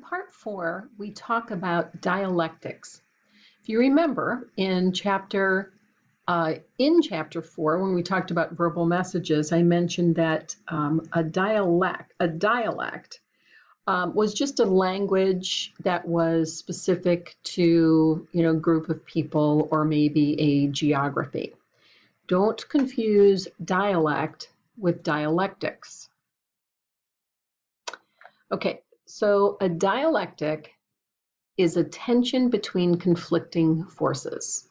part 4, we talk about dialectics. If you remember, in chapter 4, when we talked about verbal messages, I mentioned that a dialect was just a language that was specific to, a group of people or maybe a geography. Don't confuse dialect with dialectics. Okay, so a dialectic is a tension between conflicting forces.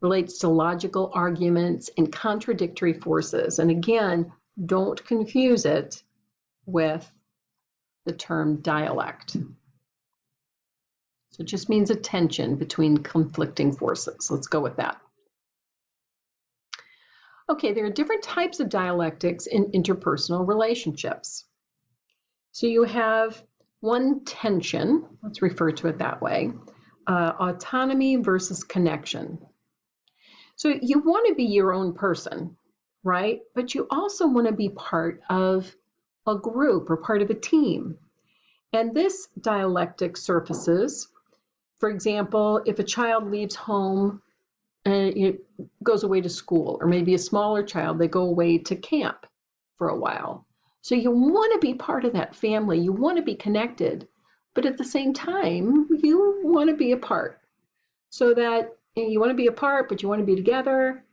Relates to logical arguments and contradictory forces. And again, don't confuse it with the term dialect. So it just means a tension between conflicting forces. Let's go with that. Okay, there are different types of dialectics in interpersonal relationships. So you have one tension, let's refer to it that way, autonomy versus connection. So you want to be your own person, right? But you also want to be part of a group or part of a team. And this dialectic surfaces, for example, if a child leaves home and it goes away to school, or maybe a smaller child, they go away to camp for a while. So you want to be part of that family, you want to be connected, but at the same time, you want to be apart. So that you want to be apart, but you want to be together.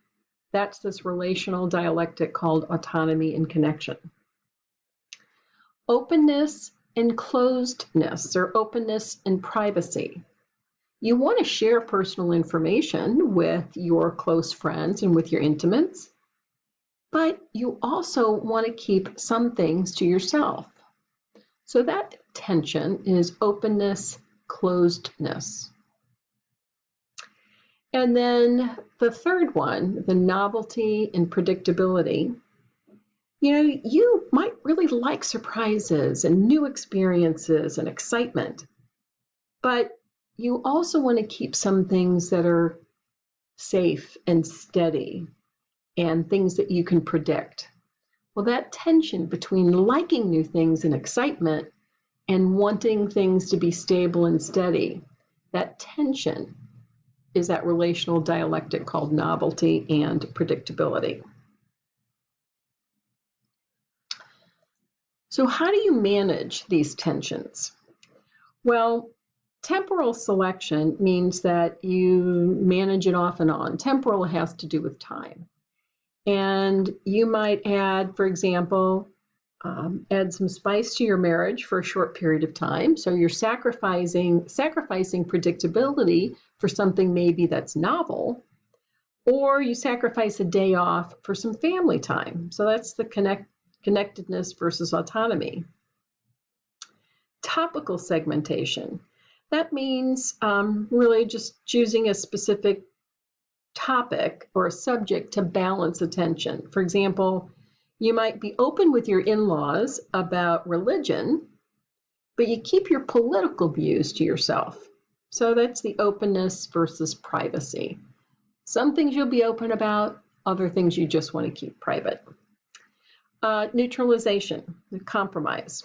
That's this relational dialectic called autonomy and connection. Openness and closedness, or openness and privacy. You want to share personal information with your close friends and with your intimates, but you also want to keep some things to yourself. So that tension is openness, closedness. And then the third one, the novelty and predictability. You might really like surprises and new experiences and excitement, but you also want to keep some things that are safe and steady and things that you can predict. Well, that tension between liking new things and excitement and wanting things to be stable and steady, that tension is that relational dialectic called novelty and predictability. So how do you manage these tensions? Well, temporal selection means that you manage it off and on. Temporal has to do with time. And you might add, for example, add some spice to your marriage for a short period of time. So you're sacrificing predictability for something maybe that's novel, or you sacrifice a day off for some family time. So that's the connectedness versus autonomy. Topical segmentation. That means really just choosing a specific topic or a subject to balance attention. For example, you might be open with your in-laws about religion, but you keep your political views to yourself. So that's the openness versus privacy. Some things you'll be open about, other things you just want to keep private. Neutralization, the compromise.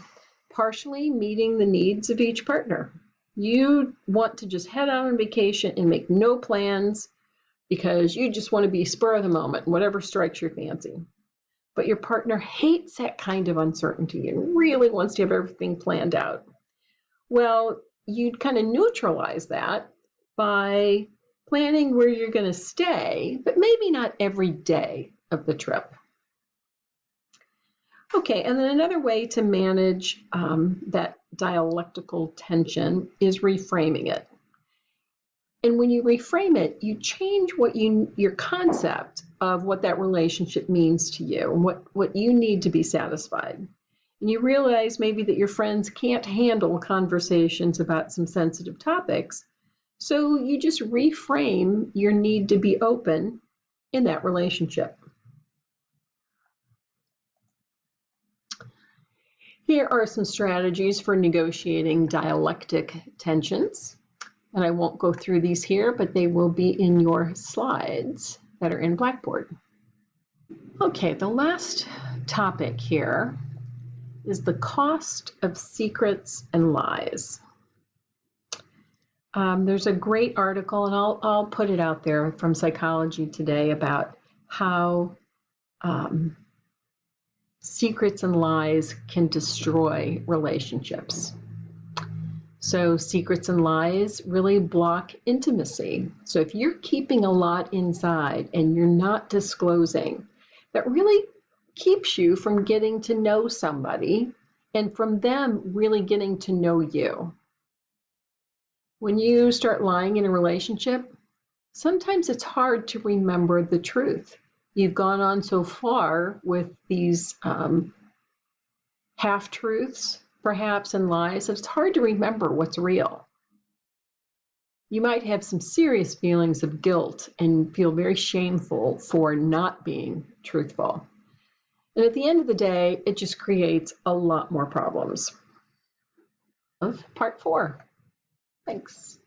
Partially meeting the needs of each partner. You want to just head out on vacation and make no plans because you just want to be spur of the moment, whatever strikes your fancy. But your partner hates that kind of uncertainty and really wants to have everything planned out. Well, you'd kind of neutralize that by planning where you're going to stay, but maybe not every day of the trip. Okay, and then another way to manage that dialectical tension is reframing it. And when you reframe it, you change your concept of what that relationship means to you and what you need to be satisfied. And you realize maybe that your friends can't handle conversations about some sensitive topics, so you just reframe your need to be open in that relationship. Here are some strategies for negotiating dialectic tensions. And I won't go through these here, but they will be in your slides that are in Blackboard. Okay, the last topic here is the cost of secrets and lies. There's a great article, and I'll put it out there, from Psychology Today about how secrets and lies can destroy relationships. So secrets and lies really block intimacy. So if you're keeping a lot inside and you're not disclosing, that really keeps you from getting to know somebody and from them really getting to know you. When you start lying in a relationship, sometimes it's hard to remember the truth. You've gone on so far with these half-truths, perhaps, and lies, it's hard to remember what's real. You might have some serious feelings of guilt and feel very shameful for not being truthful. And at the end of the day, it just creates a lot more problems. Part 4. Thanks.